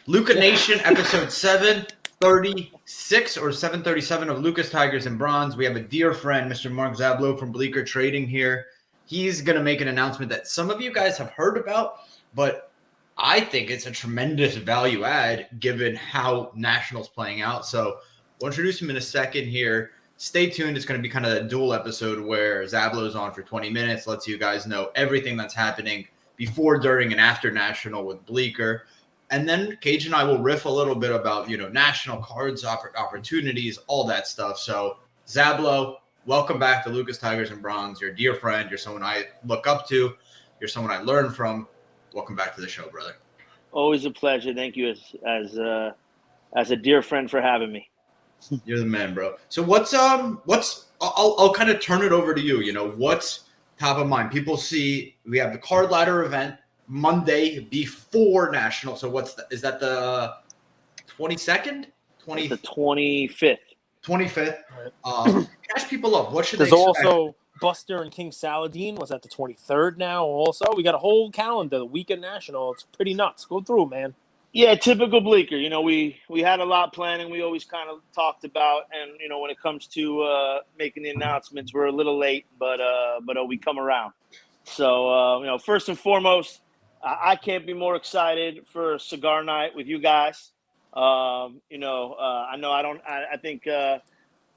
Luka Nation, episode 736 or 737 of Lucas Tigers and Bronze. We have a dear friend, Mr. Mark Zablow from Bleecker Trading here. He's going to make an announcement that some of you guys have heard about, but I think it's a tremendous value add given how Nationals playing out. So we'll introduce him in a second here. Stay tuned. It's going to be kind of a dual episode where Zablow's on for 20 minutes, lets you guys know everything that's happening before, during, and after National with Bleecker. And then Cage and I will riff a little bit about, national cards, opportunities, all that stuff. So Zablow, welcome back to Lucas Tigers and Bronze. You're a dear friend. You're someone I look up to. You're someone I learn from. Welcome back to the show, brother. Always a pleasure. Thank you as a dear friend for having me. You're the man, bro. So I'll kind of turn it over to you. What's top of mind? People see we have the card ladder event Monday before National. So is that the 22nd? The 25th. 25th. Catch people up. What should There's they expect? also Buster and King Saladin was at the 23rd now also. We got a whole calendar, the weekend National. It's pretty nuts. Go through, man. Yeah, typical Bleecker. We had a lot planning. We always kind of talked about, and when it comes to making the announcements, we're a little late, but we come around. So first and foremost, I can't be more excited for Cigar Night with you guys. I think now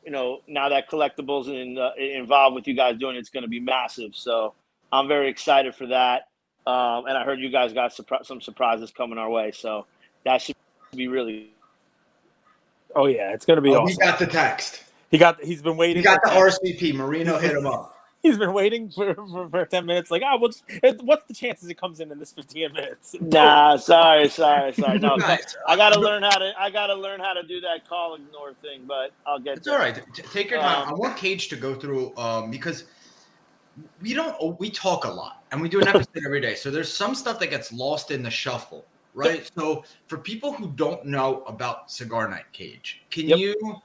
that Collectibles is involved with you guys doing it's going to be massive. So I'm very excited for that. And I heard you guys got some surprises coming our way. So that should be really. Oh yeah, it's going to be awesome. He got the text. He's been waiting. He got the RSVP. Marino hit him up. He's been waiting for 10 minutes. Like, what's the chances it comes in this 15 minutes? Nah, sorry. No, I gotta learn how to do that call ignore thing, but I'll get. It's all right. Take your time. I want Cage to go through because we talk a lot and we do an episode every day. So there's some stuff that gets lost in the shuffle, right? So for people who don't know about Cigar Night, Cage, can you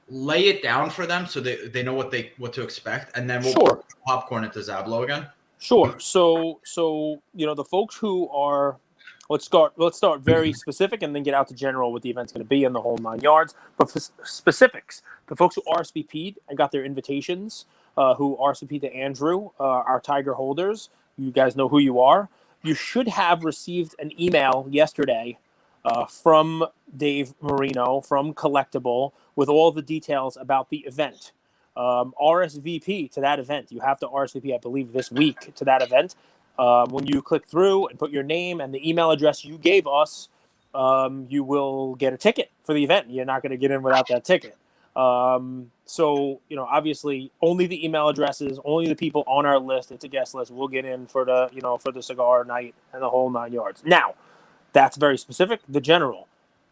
lay it down for them so they know what to expect, and then we'll put popcorn into Zablow again? Sure. So the folks who are let's start very specific and then get out to general what the event's going to be in the whole 9 yards. But for specifics, the folks who RSVP'd and got their invitations, who RSVP'd to Andrew, our Tiger holders, you guys know who you are. You should have received an email yesterday from Dave Marino from Collectible with all the details about the event. RSVP to that event. You have to RSVP, I believe, this week to that event. When you click through and put your name and the email address you gave us, you will get a ticket for the event. You're not going to get in without that ticket. So, obviously, only the email addresses, only the people on our list, it's a guest list, will get in for the Cigar Night and the whole 9 yards. Now, that's very specific. The general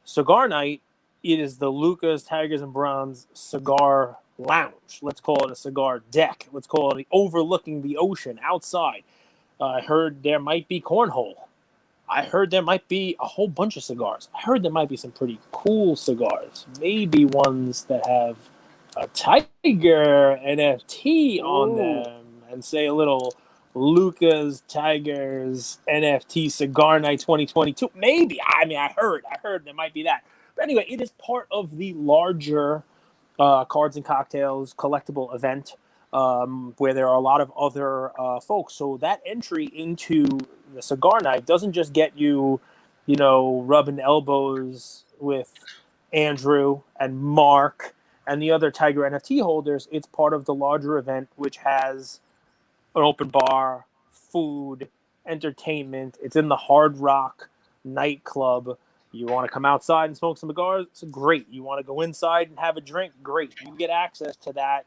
Cigar Night, it is the Lucas Tigers and Bronze Cigar Lounge. Let's call it a cigar deck. Let's call it overlooking the ocean outside. I heard there might be cornhole. I heard there might be a whole bunch of cigars. I heard there might be some pretty cool cigars. Maybe ones that have a Tiger NFT on them and say a little Lucas Tigers NFT Cigar Night 2022. Maybe. I heard there might be that. But anyway, it is part of the larger Cards and Cocktails collectible event where there are a lot of other folks. So that entry into the Cigar Night doesn't just get you, rubbing elbows with Andrew and Mark and the other Tiger NFT holders. It's part of the larger event, which has an open bar, food, entertainment. It's in the Hard Rock nightclub. You want to come outside and smoke some cigars? It's great. You want to go inside and have a drink? Great. You get access to that,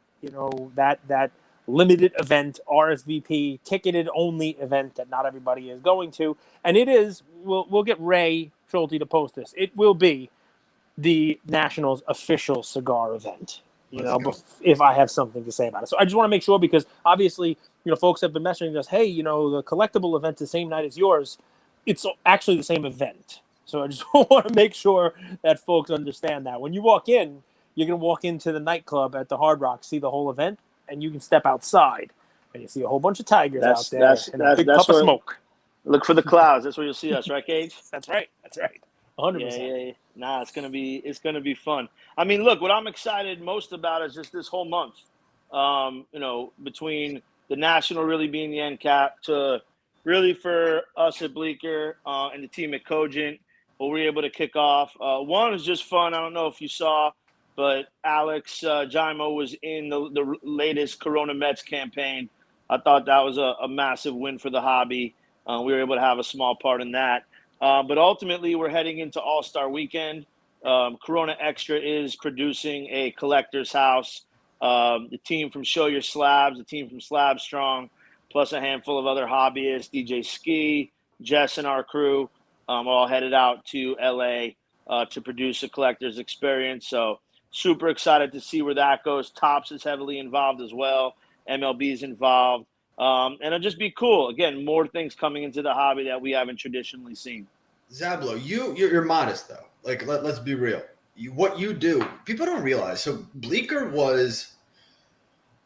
that limited event, RSVP, ticketed only event that not everybody is going to. And it is, we'll get Ray Schulte to post this. It will be the Nationals official cigar event, if I have something to say about it. So I just want to make sure because obviously, folks have been messaging us, hey, the collectible event the same night as yours. It's actually the same event. So I just want to make sure that folks understand that. When you walk in, you're going to walk into the nightclub at the Hard Rock, see the whole event, and you can step outside and you see a whole bunch of tigers out there and a big cup of smoke. Look for the clouds. That's where you'll see us, right, Cage? That's right. 100%. Yeah. Nah, it's gonna be fun. I mean, look, what I'm excited most about is just this whole month. Between the national really being the end cap to really for us at Bleecker and the team at Cogent, what we're able to kick off. One is just fun. I don't know if you saw, but Alex Jaimo was in the latest Corona Mets campaign. I thought that was a massive win for the hobby. We were able to have a small part in that. But ultimately, we're heading into All-Star Weekend. Corona Extra is producing a collector's house. The team from Show Your Slabs, the team from Slab Strong, plus a handful of other hobbyists, DJ Ski, Jess and our crew, are all headed out to LA to produce a collector's experience. So super excited to see where that goes. Topps is heavily involved as well. MLB is involved. And it'll just be cool. Again, more things coming into the hobby that we haven't traditionally seen. Zablow, you're modest though. Like let's be real. What you do, people don't realize. So Bleecker was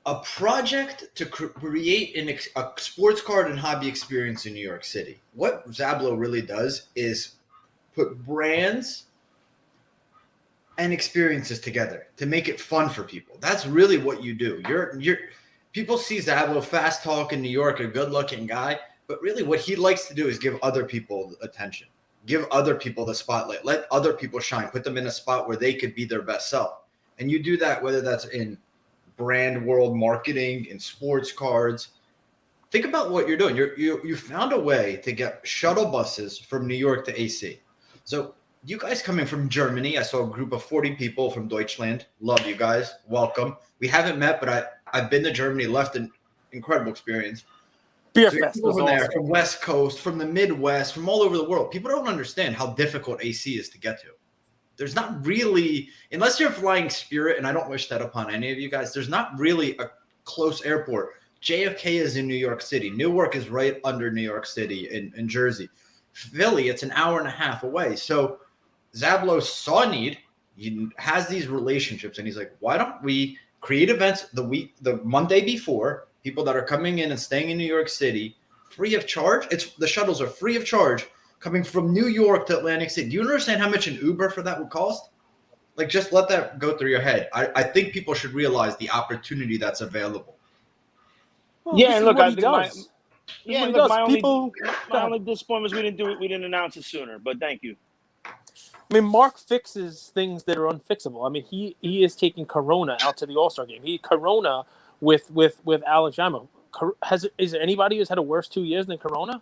a project to create a sports card and hobby experience in New York City. What Zablow really does is put brands and experiences together to make it fun for people. That's really what you do. You're people see Zablow fast talk in New York, a good looking guy, but really what he likes to do is give other people attention, give other people the spotlight, let other people shine, put them in a spot where they could be their best self. And you do that whether that's in brand world marketing, in sports cards. Think about what you're doing. You found a way to get shuttle buses from New York to AC. So you guys coming from Germany, I saw a group of 40 people from Deutschland. Love you guys. Welcome. We haven't met, but I've been to Germany, left an incredible experience. Beer So Fest people was from there, awesome. from West Coast, from the Midwest, from all over the world. People don't understand how difficult AC is to get to. There's not really, unless you're flying Spirit, and I don't wish that upon any of you guys, there's not really a close airport. JFK is in New York City. Newark is right under New York City in Jersey. Philly, it's an hour and a half away. So Zablow saw a need. He has these relationships, and he's like, why don't we create events the Monday before, people that are coming in and staying in New York City, free of charge. The shuttles are free of charge coming from New York to Atlantic City. Do you understand how much an Uber for that would cost? Like, just let that go through your head. I think people should realize the opportunity that's available. Well, Yeah, this and is look, what I he think does. my People, only disappointment was we didn't announce it sooner. But thank you. I mean, Mark fixes things that are unfixable. I mean, he is taking Corona out to the All-Star game. Corona with Alex Jaimo. Is there anybody who's had a worse 2 years than Corona?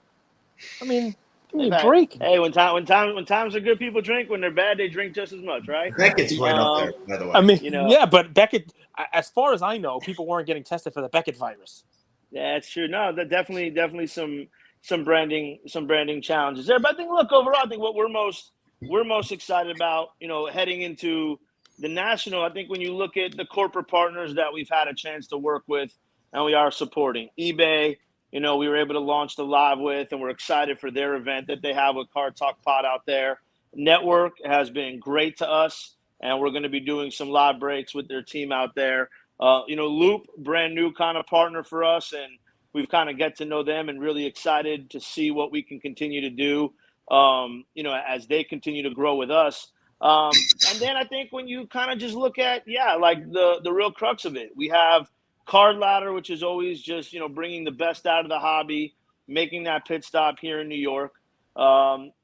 I mean, give me a break. Hey, when times are good, people drink. When they're bad, they drink just as much, right? Beckett's right up there, by the way. I mean, yeah, but Beckett, as far as I know, people weren't getting tested for the Beckett virus. Yeah, that's true. No, that definitely some branding challenges there. But I think, look, overall, I think what we're most excited about, heading into the national. I think when you look at the corporate partners that we've had a chance to work with, and we are supporting eBay. We were able to launch the live with, and we're excited for their event that they have with Card Talk Pod out there. Network has been great to us, and we're going to be doing some live breaks with their team out there. Loop, brand new kind of partner for us, and we've kind of get to know them and really excited to see what we can continue to do, as they continue to grow with us. And then I think when you kind of just look at, like the real crux of it, we have Card Ladder, which is always just, bringing the best out of the hobby, making that pit stop here in New York.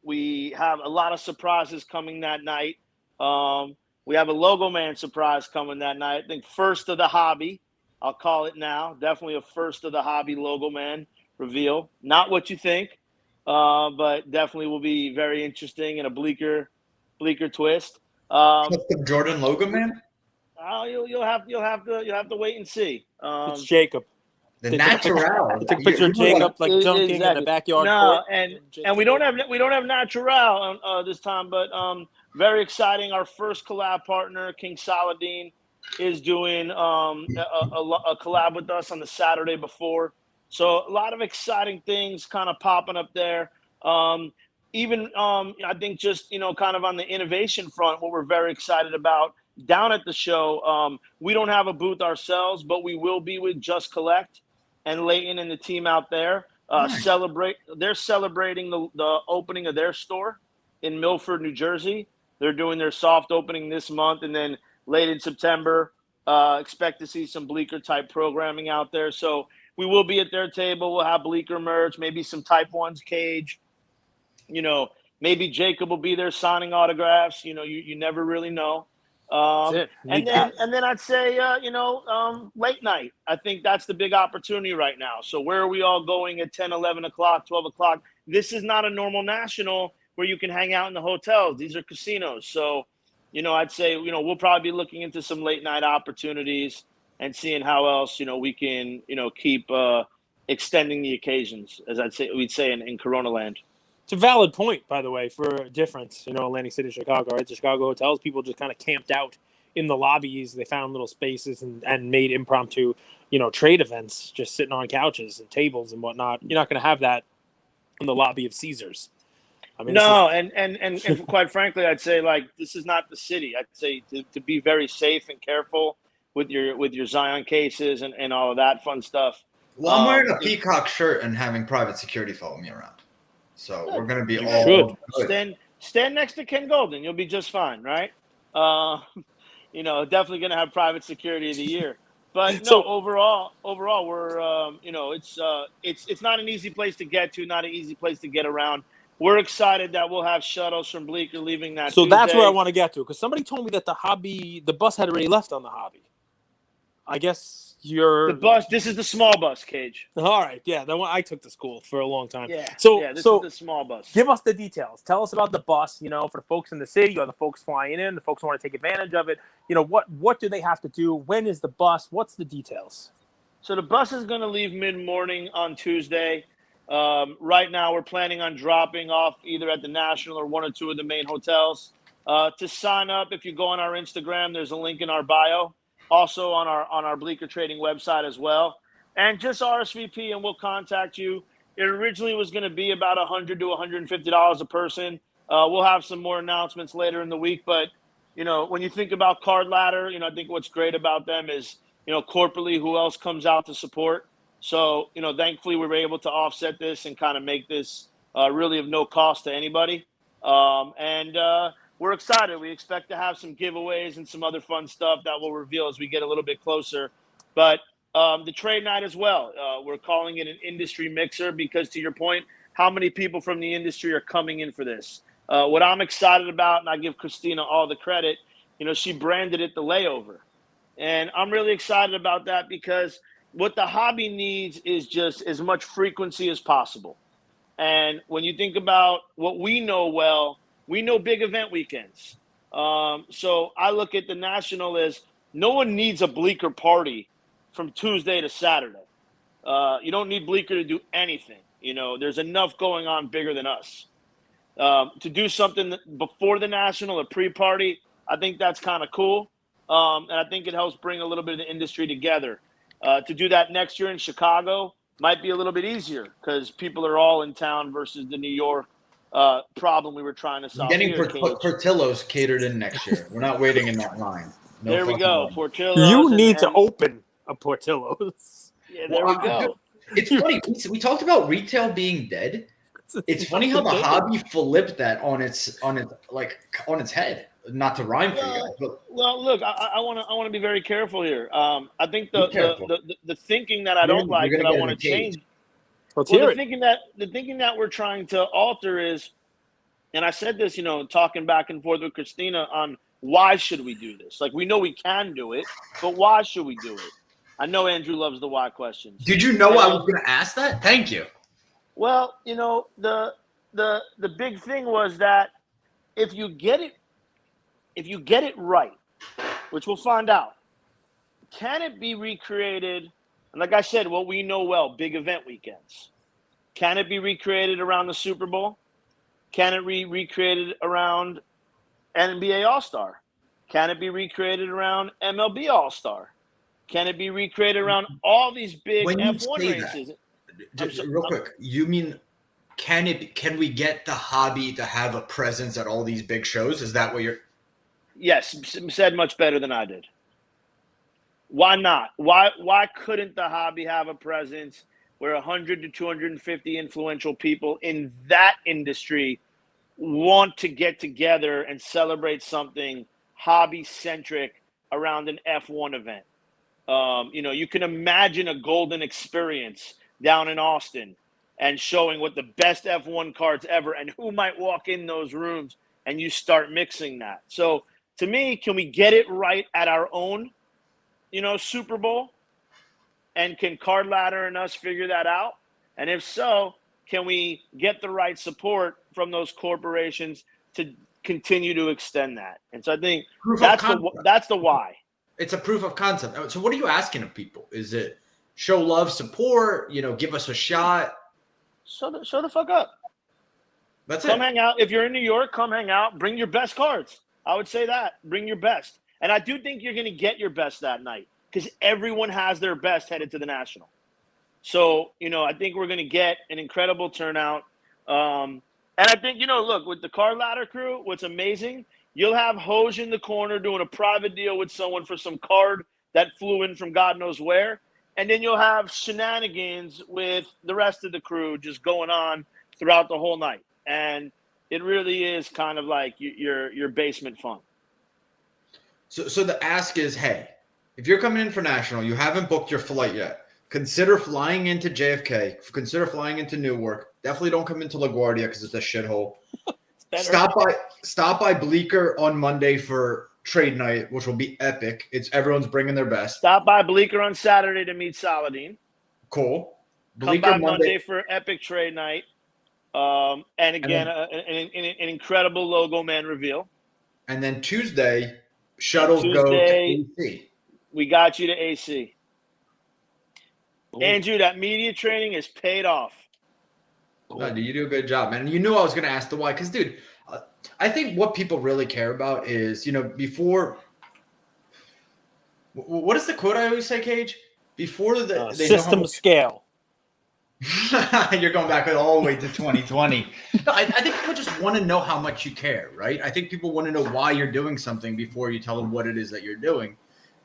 We have a lot of surprises coming that night. We have a Logo Man surprise coming that night. I think first of the hobby, I'll call it now. Definitely a first of the hobby Logo Man reveal. Not what you think, but definitely will be very interesting and a Bleecker twist. The Jordan Logo Man? Oh, you'll have to wait and see. It's Jacob. The natural. They took a picture of Jacob dunking in the backyard court. And we don't have natural this time, but very exciting. Our first collab partner, King Saladin, is doing a collab with us on the Saturday before. So a lot of exciting things kind of popping up there. I think just kind of on the innovation front, what we're very excited about. Down at the show, we don't have a booth ourselves, but we will be with Just Collect and Leighton and the team out there. They're celebrating the opening of their store in Milford, New Jersey. They're doing their soft opening this month, and then late in September, expect to see some Bleecker type programming out there. So we will be at their table. We'll have Bleecker merch, maybe some Type 1's cage. Maybe Jacob will be there signing autographs. You never really know. That's it. And then I'd say, late night. I think that's the big opportunity right now. So where are we all going at 10, 11 o'clock, 12 o'clock? This is not a normal national where you can hang out in the hotels. These are casinos. So, I'd say, we'll probably be looking into some late night opportunities and seeing how else, we can, keep extending the occasions, as we'd say in Corona land. It's a valid point, by the way, for a difference. Atlantic City, Chicago, right? The Chicago hotels, people just kind of camped out in the lobbies. They found little spaces and made impromptu, trade events, just sitting on couches and tables and whatnot. You're not going to have that in the lobby of Caesars. I mean, no, and quite frankly, I'd say this is not the city. I'd say to be very safe and careful with your Zion cases and all of that fun stuff. Well, I'm wearing a peacock shirt and having private security follow me around. So we're going to be all good. Stand next to Ken Golden. You'll be just fine, right? Definitely going to have private security of the year. But no, overall, we're it's not an easy place to get to, not an easy place to get around. We're excited that we'll have shuttles from Bleecker leaving that. So Tuesday. That's where I want to get to, because somebody told me that the bus had already left on the hobby. I guess the bus. This is the small bus, Cage. All right, yeah, the one I took to school for a long time. Yeah. So this is the small bus. Give us the details. Tell us about the bus. For the folks in the city or the folks flying in, the folks who want to take advantage of it. What do they have to do? When is the bus? What's the details? So the bus is going to leave mid-morning on Tuesday. Right now, we're planning on dropping off either at the National or one or two of the main hotels. To sign up, if you go on our Instagram, there's a link in our bio. Also on our Bleecker Trading website as well. And just RSVP and we'll contact you. It originally was going to be about $100 to $150 a person. We'll have some more announcements later in the week. But, when you think about Card Ladder, I think what's great about them is, corporately, who else comes out to support. So, thankfully we were able to offset this and kind of make this really of no cost to anybody. We're excited. We expect to have some giveaways and some other fun stuff that we'll reveal as we get a little bit closer. But the trade night as well, we're calling it an industry mixer because, to your point, how many people from the industry are coming in for this? What I'm excited about, and I give Christina all the credit, she branded it the layover. And I'm really excited about that because what the hobby needs is just as much frequency as possible. And when you think about what we know well, we know big event weekends. So I look at the National as no one needs a Bleecker party from Tuesday to Saturday. You don't need Bleecker to do anything. There's enough going on bigger than us. To do something before the National, a pre-party, I think that's kind of cool. And I think it helps bring a little bit of the industry together. To do that next year in Chicago might be a little bit easier because people are all in town versus the New York problem we were trying to solve. Getting Portillo's catered in next year. We're not waiting in that line. There we go. Portillo's. You need to open a Portillo's. Yeah, there we go. It's funny. We talked about retail being dead. It's funny how the hobby flipped that on its head. Not to rhyme for you guys, but well, look, I want to be very careful here. I think the thinking that I don't like that I want to change. The thinking that we're trying to alter is, and I said this, talking back and forth with Christina on why should we do this? Like, we know we can do it, but why should we do it? I know Andrew loves the why questions. Did you know I was going to ask that? Thank you. Well, the big thing was that if you get it right, which we'll find out, can it be recreated? And like I said, what we know well, big event weekends. Can it be recreated around the Super Bowl? Can it be recreated around NBA All-Star? Can it be recreated around MLB All-Star? Can it be recreated around all these big F1 races? Just real quick, you mean can we get the hobby to have a presence at all these big shows? Is that what you're? Yes, said much better than I did. Why not? Why couldn't the hobby have a presence where 100 to 250 influential people in that industry want to get together and celebrate something hobby-centric around an F1 event. You can imagine a golden experience down in Austin and showing what the best F1 cards ever and who might walk in those rooms, and you start mixing that. So to me, can we get it right at our own, Super Bowl? And can Card Ladder and us figure that out? And if so, can we get the right support from those corporations to continue to extend that? And so I think that's the why. It's a proof of concept. So what are you asking of people? Is it show love, support, give us a shot? Show the fuck up. That's Come hang out. If you're in New York, come hang out. Bring your best cards. I would say that. Bring your best. And I do think you're going to get your best that night because everyone has their best headed to the National. So, I think we're going to get an incredible turnout. And I think, look, with the Card Ladder crew, what's amazing, you'll have Hoj in the corner doing a private deal with someone for some card that flew in from God knows where. And then you'll have shenanigans with the rest of the crew just going on throughout the whole night. And it really is kind of like your basement fun. So the ask is, hey, if you're coming in for National, you haven't booked your flight yet, consider flying into JFK, consider flying into Newark. Definitely don't come into LaGuardia because it's a shithole. Stop by Bleecker on Monday for trade night, which will be epic. Everyone's bringing their best. Stop by Bleecker on Saturday to meet Saladin. Cool. Bleecker come by Monday for epic trade night. And again, an incredible logo man reveal. And then Tuesday, shuttles go to AC. We got you to AC. Ooh. Andrew, that media training is paid off. No, dude, you do a good job, man. You knew I was going to ask the why. Because, dude, I think what people really care about is, before – what is the quote I always say, Cage? Before they system scale. You're going back all the way to 2020. No, I think people just want to know how much you care, right? I think people want to know why you're doing something before you tell them what it is that you're doing.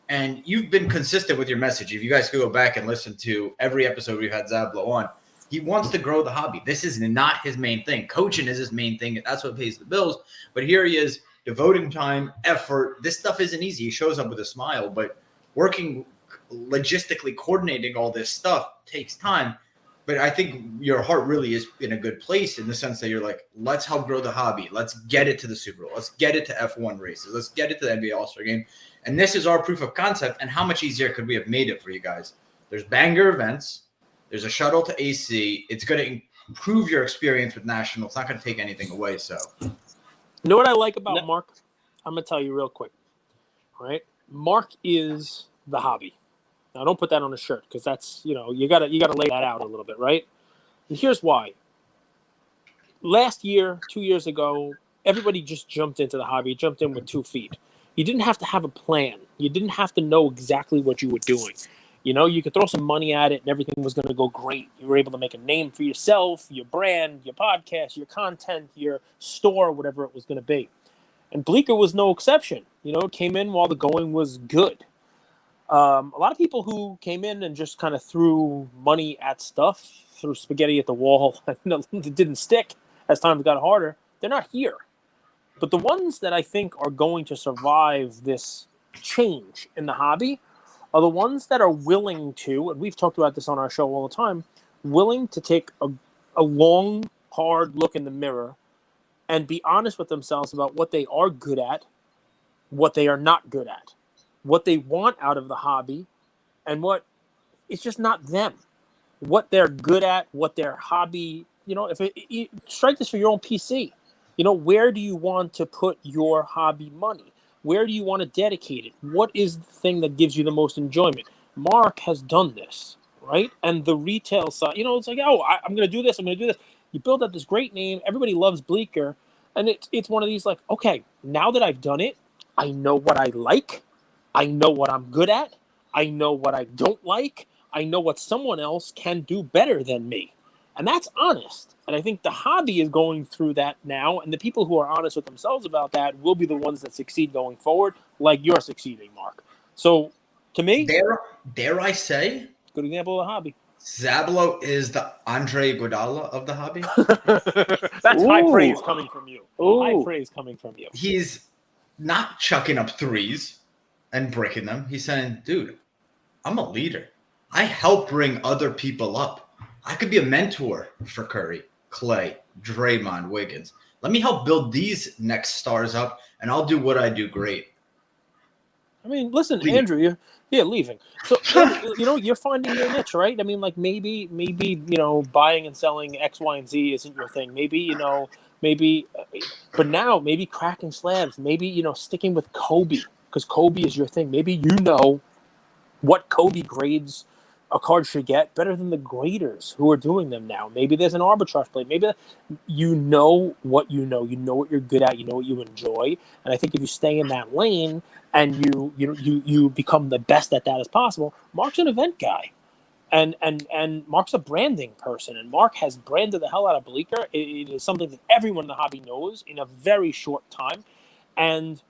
And you've been consistent with your message. If you guys could go back and listen to every episode we've had Zablow on, he wants to grow the hobby. This is not his main thing. Coaching is his main thing. That's what pays the bills. But here he is devoting time, effort. This stuff isn't easy. He shows up with a smile, but working logistically, coordinating all this stuff takes time. But I think your heart really is in a good place in the sense that you're like, let's help grow the hobby. Let's get it to the Super Bowl. Let's get it to F1 races. Let's get it to the NBA All-Star Game. And this is our proof of concept. And how much easier could we have made it for you guys? There's banger events. There's a shuttle to AC. It's going to improve your experience with National. It's not going to take anything away. So, you know what I like about Mark? I'm going to tell you real quick. All right? Mark is the hobby. Now, don't put that on a shirt because that's, you gotta lay that out a little bit, right? And here's why. Last year, 2 years ago, everybody just jumped into the hobby, jumped in with 2 feet. You didn't have to have a plan. You didn't have to know exactly what you were doing. You could throw some money at it and everything was going to go great. You were able to make a name for yourself, your brand, your podcast, your content, your store, whatever it was going to be. And Bleecker was no exception. It came in while the going was good. A lot of people who came in and just kind of threw money at stuff, threw spaghetti at the wall, it didn't stick as times got harder, they're not here. But the ones that I think are going to survive this change in the hobby are the ones that are willing to, and we've talked about this on our show all the time, willing to take a long, hard look in the mirror and be honest with themselves about what they are good at, what they are not good at, what they want out of the hobby, and what it's just not them. What they're good at, what their hobby, if strike this for your own PC. Where do you want to put your hobby money? Where do you want to dedicate it? What is the thing that gives you the most enjoyment? Mark has done this, right? And the retail side, it's like, I'm going to do this. I'm going to do this. You build up this great name. Everybody loves Bleecker. And it's one of these like, okay, now that I've done it, I know what I like. I know what I'm good at. I know what I don't like. I know what someone else can do better than me. And that's honest. And I think the hobby is going through that now. And the people who are honest with themselves about that will be the ones that succeed going forward, like you're succeeding, Mark. So, to me, dare I say, good example of a hobby. Zablow is the Andre Iguodala of the hobby. That's high Ooh. praise coming from you. High Ooh. praise coming from you. He's not chucking up threes and breaking them. He's saying, dude, I'm a leader. I help bring other people up. I could be a mentor for Curry, Clay, Draymond, Wiggins. Let me help build these next stars up, and I'll do what I do great. I mean, listen, Leaving. Andrew, leaving. So, Andrew, you're finding your niche, right? I mean, like maybe, buying and selling X, Y, and Z isn't your thing. Maybe, but now maybe cracking slabs, maybe, sticking with Kobe because Kobe is your thing. Maybe what Kobe grades a card should get better than the graders who are doing them now. Maybe there's an arbitrage play. Maybe you know what you know what you're good at, you know what you enjoy. And I think if you stay in that lane and you become the best at that as possible, Mark's an event guy. And Mark's a branding person, and Mark has branded the hell out of Bleecker. It is something that everyone in the hobby knows in a very short time. And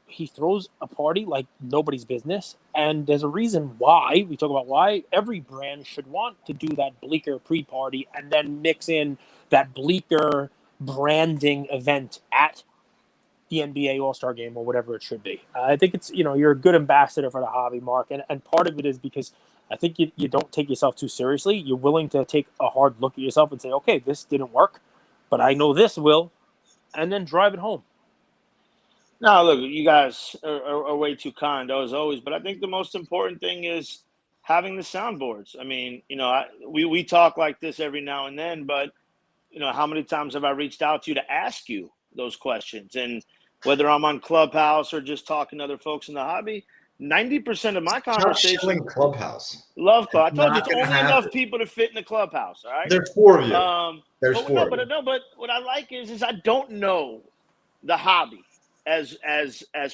he throws a party like nobody's business. And there's a reason why, we talk about why every brand should want to do that Bleecker pre-party and then mix in that Bleecker branding event at the NBA All-Star Game or whatever it should be. I think it's, you're a good ambassador for the hobby, Mark. And part of it is because I think you don't take yourself too seriously. You're willing to take a hard look at yourself and say, okay, this didn't work, but I know this will, and then drive it home. No, look, you guys are way too kind, as always. But I think the most important thing is having the soundboards. I mean, we talk like this every now and then, but, how many times have I reached out to you to ask you those questions? And whether I'm on Clubhouse or just talking to other folks in the hobby, 90% of my conversation. Clubhouse. Love Club. I told you Not it's gonna only happen. enough people to fit in the Clubhouse, all right? There's four of you. There's but, four. But what I like is I don't know the hobby as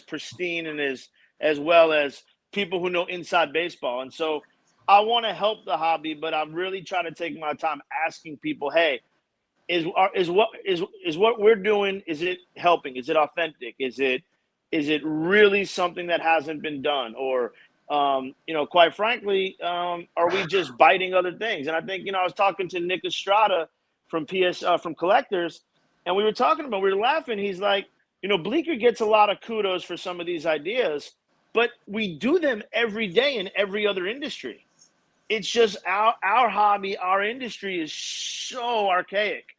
pristine and as well as people who know inside baseball. And so I want to help the hobby, but I'm really trying to take my time asking people, hey, is what we're doing, is it helping? Is it authentic? Is it really something that hasn't been done? Or quite frankly, are we just biting other things? And I think, I was talking to Nick Estrada from from Collectors, and we were laughing. He's like, Bleecker gets a lot of kudos for some of these ideas, but we do them every day in every other industry. It's just our hobby, our industry is so archaic.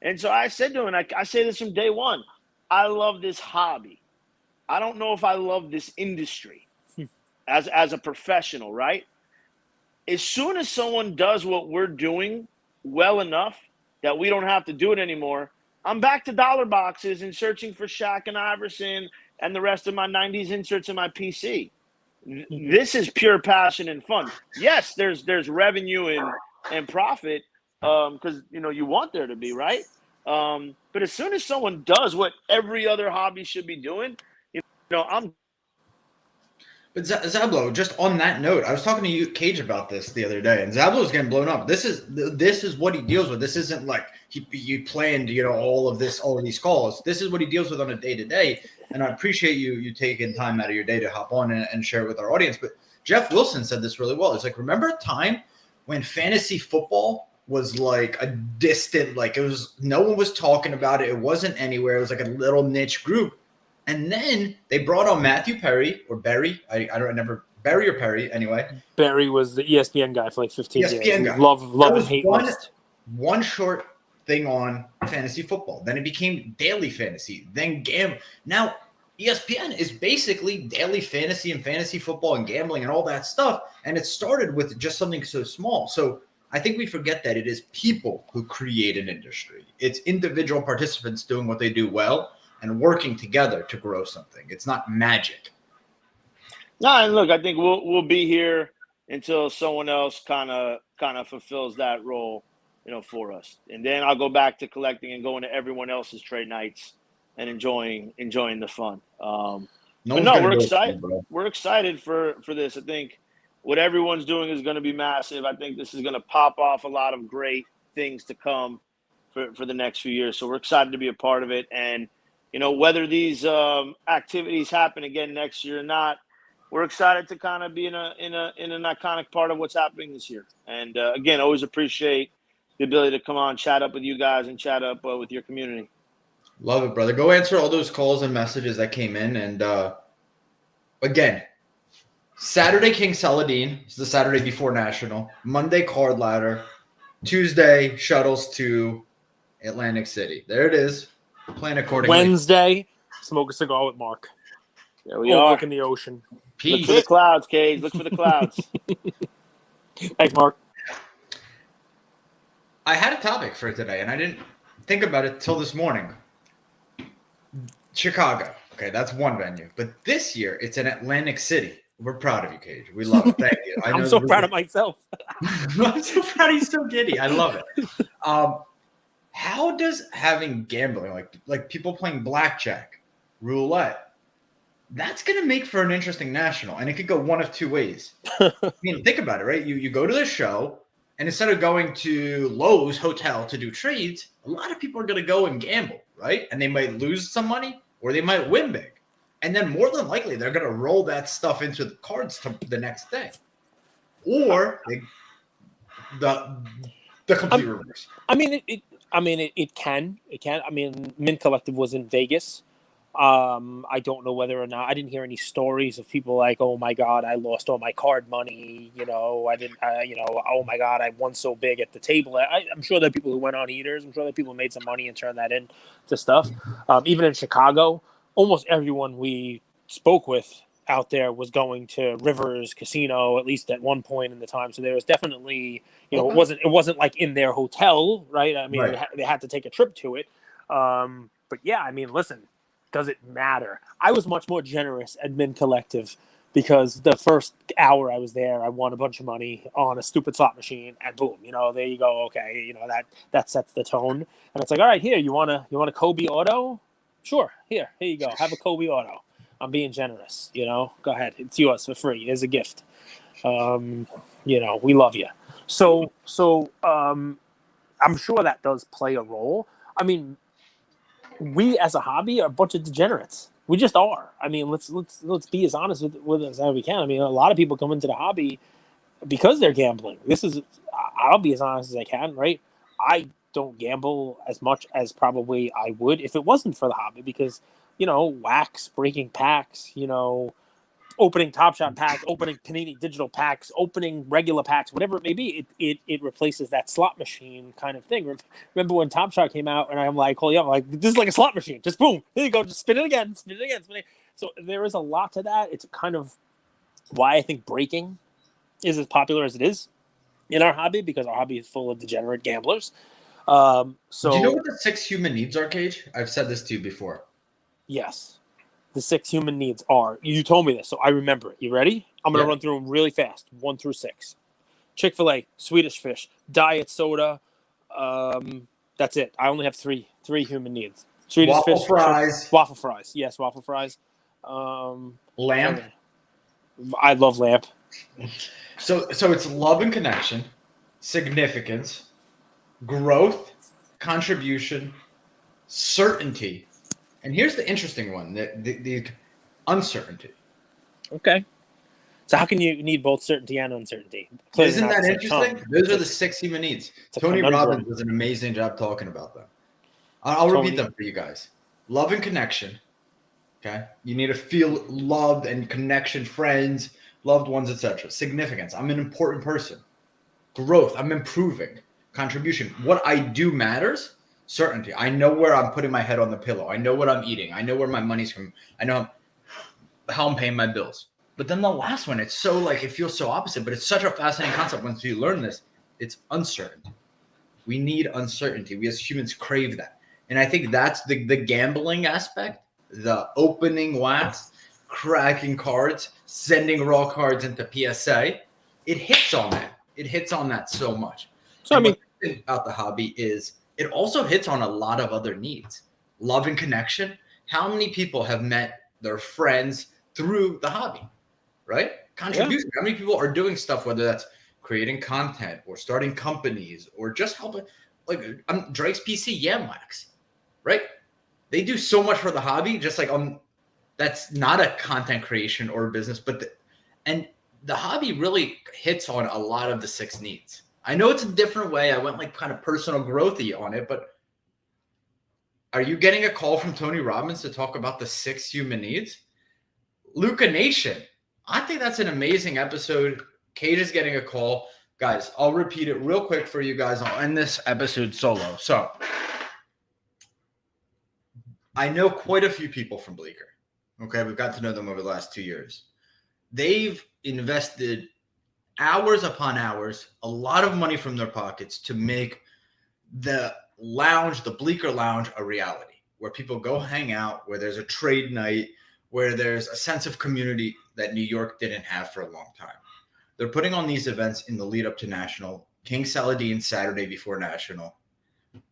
And so I said to him, and I say this from day one, I love this hobby. I don't know if I love this industry as a professional, right? As soon as someone does what we're doing well enough that we don't have to do it anymore, I'm back to dollar boxes and searching for Shaq and Iverson and the rest of my 90s inserts in my PC. This is pure passion and fun. Yes, there's revenue and profit because, you want there to be, right? But as soon as someone does what every other hobby should be doing, I'm. But Zablow, just on that note, I was talking to you, Cage, about this the other day, and Zablow's getting blown up. This is what he deals with. This isn't like he planned, all of these calls. This is what he deals with on a day to day. And I appreciate you taking time out of your day to hop on and share it with our audience. But Jeff Wilson said this really well. It's like, remember a time when fantasy football was like a distant, like no one was talking about it. It wasn't anywhere. It was like a little niche group. And then they brought on Matthew Perry or Berry. I don't remember Berry or Perry anyway. Barry was the ESPN guy for like 15 years. Guy. Love and hate list. One short thing on fantasy football. Then it became daily fantasy. Then Now ESPN is basically daily fantasy and fantasy football and gambling and all that stuff. And it started with just something so small. So I think we forget that it is people who create an industry. It's individual participants doing what they do well and working together to grow something. It's not magic. No, and look, I think we'll be here until someone else kind of fulfills that role, for us. And then I'll go back to collecting and going to everyone else's trade nights and enjoying the fun. We're excited. We're excited for this. I think what everyone's doing is going to be massive. I think this is going to pop off a lot of great things to come for the next few years. So we're excited to be a part of it. And whether these activities happen again next year or not, we're excited to kind of be in an iconic part of what's happening this year. And again, always appreciate the ability to come on, chat up with you guys, and chat up with your community. Love it, brother. Go answer all those calls and messages that came in. And again, Saturday King Saladin is the Saturday before National. Monday Card Ladder. Tuesday shuttles to Atlantic City. There it is. Plan accordingly. Wednesday, smoke a cigar with Mark. There we are. Overlooking the ocean. Peace. Look for the clouds, Cage. Look for the clouds. Thanks, Mark. I had a topic for today, and I didn't think about it till this morning. Chicago. Okay, that's one venue. But this year, it's in Atlantic City. We're proud of you, Cage. We love it. Thank you. I'm so proud of myself. I'm so proud he's so giddy. I love it. How does having gambling, like people playing blackjack, roulette, that's going to make for an interesting national, and it could go one of two ways. I mean, think about it, right? You go to the show, and instead of going to Lowe's Hotel to do trades, a lot of people are going to go and gamble, right? And they might lose some money, or they might win big. And then more than likely, they're going to roll that stuff into the cards to the next day. Or the complete reverse. I mean, it can. I mean, Mint Collective was in Vegas. I don't know whether or not I didn't hear any stories of people like, oh my God, I lost all my card money. Oh my God, I won so big at the table. I'm sure there are people who went on heaters. I'm sure there are people who made some money and turned that into stuff. Even in Chicago, almost everyone we spoke with out there was going to Rivers Casino, at least at one point in the time. So there was definitely, it wasn't like in their hotel, right? I mean, right. They had to take a trip to it. But yeah, I mean, listen, does it matter? I was much more generous at Mint Collective because the first hour I was there, I won a bunch of money on a stupid slot machine, and boom, there you go. Okay, that sets the tone. And it's like, all right, here, you want a Kobe auto? Sure, here you go. Have a Kobe auto. I'm being generous. Go ahead, it's yours for free. Here's a gift. We love you. So I'm sure that does play a role. I mean, we as a hobby are a bunch of degenerates. We just are. I mean, let's be as honest with us as we can. I mean, a lot of people come into the hobby because they're gambling. I'll be as honest as I can, right? I don't gamble as much as probably I would if it wasn't for the hobby because, wax, breaking packs, opening Top Shot packs, opening Panini digital packs, opening regular packs, whatever it may be, it replaces that slot machine kind of thing. Remember when Top Shot came out and I'm like, holy up, like, this is like a slot machine. Just boom, here you go, just spin it again, spin it again, spin it. So there is a lot to that. It's kind of why I think breaking is as popular as it is in our hobby because our hobby is full of degenerate gamblers. So do you know what the 6 human needs are, Cage? I've said this to you before. Yes. The 6 human needs are, you told me this, so I remember it. You ready? I'm going to run through them really fast, 1 through 6. Chick-fil-A, Swedish fish, diet soda. That's it. I only have three human needs. Swedish waffle fish. Fries. Waffle fries. Yes, waffle fries. Lamp. I love lamp. So it's love and connection, significance, growth, contribution, certainty. And here's the interesting one, the uncertainty. Okay. So how can you need both certainty and uncertainty? Isn't that interesting? Those are the 6 human needs. Tony Robbins does an amazing job talking about them. I'll repeat them for you guys. Love and connection. Okay? You need to feel loved and connection, friends, loved ones, etc. Significance. I'm an important person. Growth. I'm improving. Contribution. What I do matters. Certainty. I know where I'm putting my head on the pillow. I know what I'm eating. I know where my money's from. I know how I'm paying my bills. But then the last one, it's so it feels so opposite, but it's such a fascinating concept once you learn this. It's uncertainty. We need uncertainty. We as humans crave that. And I think that's the gambling aspect, the opening wax, cracking cards, sending raw cards into PSA. It hits on that. It hits on that so much. So, and about the hobby is it also hits on a lot of other needs. Love and connection. How many people have met their friends through the hobby, right? Contribution. Yeah. How many people are doing stuff, whether that's creating content or starting companies or just helping, Drake's PC Yam Wax, right? They do so much for the hobby, just that's not a content creation or a business, but And the hobby really hits on a lot of the 6 needs. I know it's a different way. I went like kind of personal growthy on it, but are you getting a call from Tony Robbins to talk about the 6 human needs? Luka Nation. I think that's an amazing episode. Kate is getting a call. Guys, I'll repeat it real quick for you guys. I'll end this episode solo. So I know quite a few people from Bleecker. Okay, we've got to know them over the last 2 years. They've invested hours upon hours, a lot of money from their pockets to make the lounge, the Bleecker Lounge, a reality where people go hang out, where there's a trade night, where there's a sense of community that New York didn't have for a long time. They're putting on these events in the lead up to National. King Saladin Saturday before National,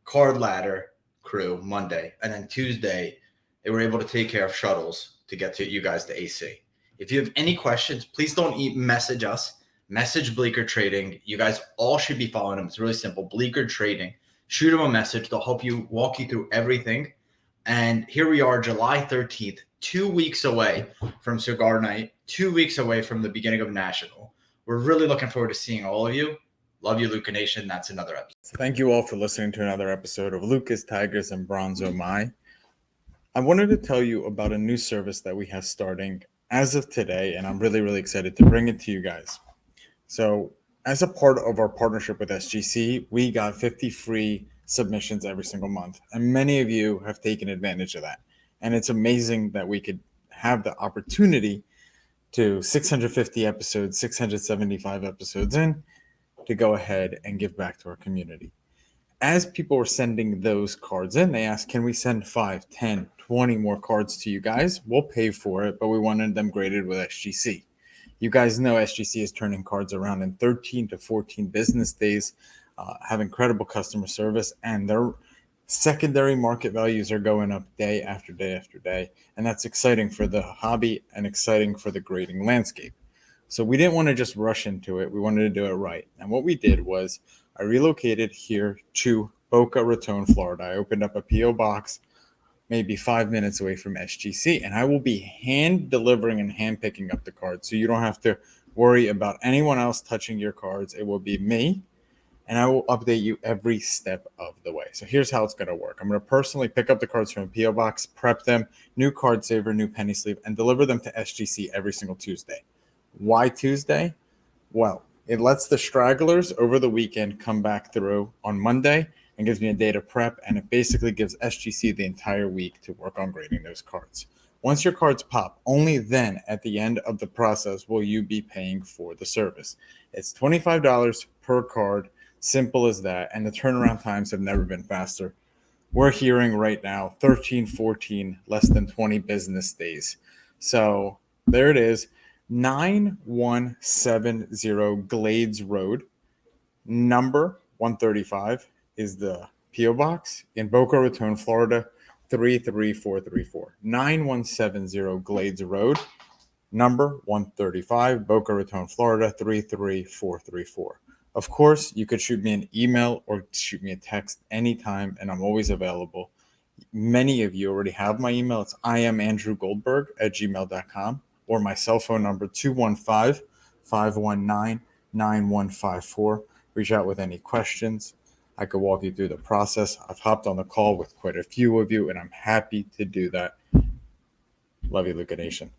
Card Ladder crew Monday, and then Tuesday they were able to take care of shuttles to get to you guys to AC. If you have any questions, please don't message us. Message Bleecker Trading. You guys all should be following them. It's really simple. Bleecker Trading. Shoot them a message. They'll help you, walk you through everything. And here we are, July 13th, 2 weeks away from Cigar Night, 2 weeks away from the beginning of National. We're really looking forward to seeing all of you. Love you, Luka Nation. That's another episode. Thank you all for listening to another episode of Lucas, Tigers, and Bronze Oh My. I wanted to tell you about a new service that we have starting as of today, and I'm really, really excited to bring it to you guys. So as a part of our partnership with SGC, we got 50 free submissions every single month, and many of you have taken advantage of that. And it's amazing that we could have the opportunity to 650 episodes, 675 episodes in, to go ahead and give back to our community. As people were sending those cards in, they asked, can we send 5, 10, 20 more cards to you guys? We'll pay for it, but we wanted them graded with SGC. You guys know SGC is turning cards around in 13 to 14 business days, have incredible customer service, and their secondary market values are going up day after day after day. And that's exciting for the hobby and exciting for the grading landscape. So we didn't want to just rush into it. We wanted to do it right. And what we did was I relocated here to Boca Raton, Florida. I opened up a P.O. box maybe 5 minutes away from SGC, and I will be hand delivering and hand picking up the cards. So you don't have to worry about anyone else touching your cards. It will be me, and I will update you every step of the way. So here's how it's going to work. I'm going to personally pick up the cards from a P.O. box, prep them, new card saver, new penny sleeve, and deliver them to SGC every single Tuesday. Why Tuesday? Well, it lets the stragglers over the weekend come back through on Monday and gives me a day to prep, and it basically gives SGC the entire week to work on grading those cards. Once your cards pop, only then at the end of the process will you be paying for the service. It's $25 per card, simple as that, and the turnaround times have never been faster. We're hearing right now 13, 14, less than 20 business days. So there it is. 9170 Glades Road, number 135 is the P.O. Box in Boca Raton, Florida, 33434. 9170 Glades Road, number 135, Boca Raton, Florida, 33434. Of course, you could shoot me an email or shoot me a text anytime, and I'm always available. Many of you already have my email. It's iamandrewgoldberg@gmail.com. or my cell phone number, 215-519-9154. Reach out with any questions. I could walk you through the process. I've hopped on the call with quite a few of you, and I'm happy to do that. Love you, Luka Nation.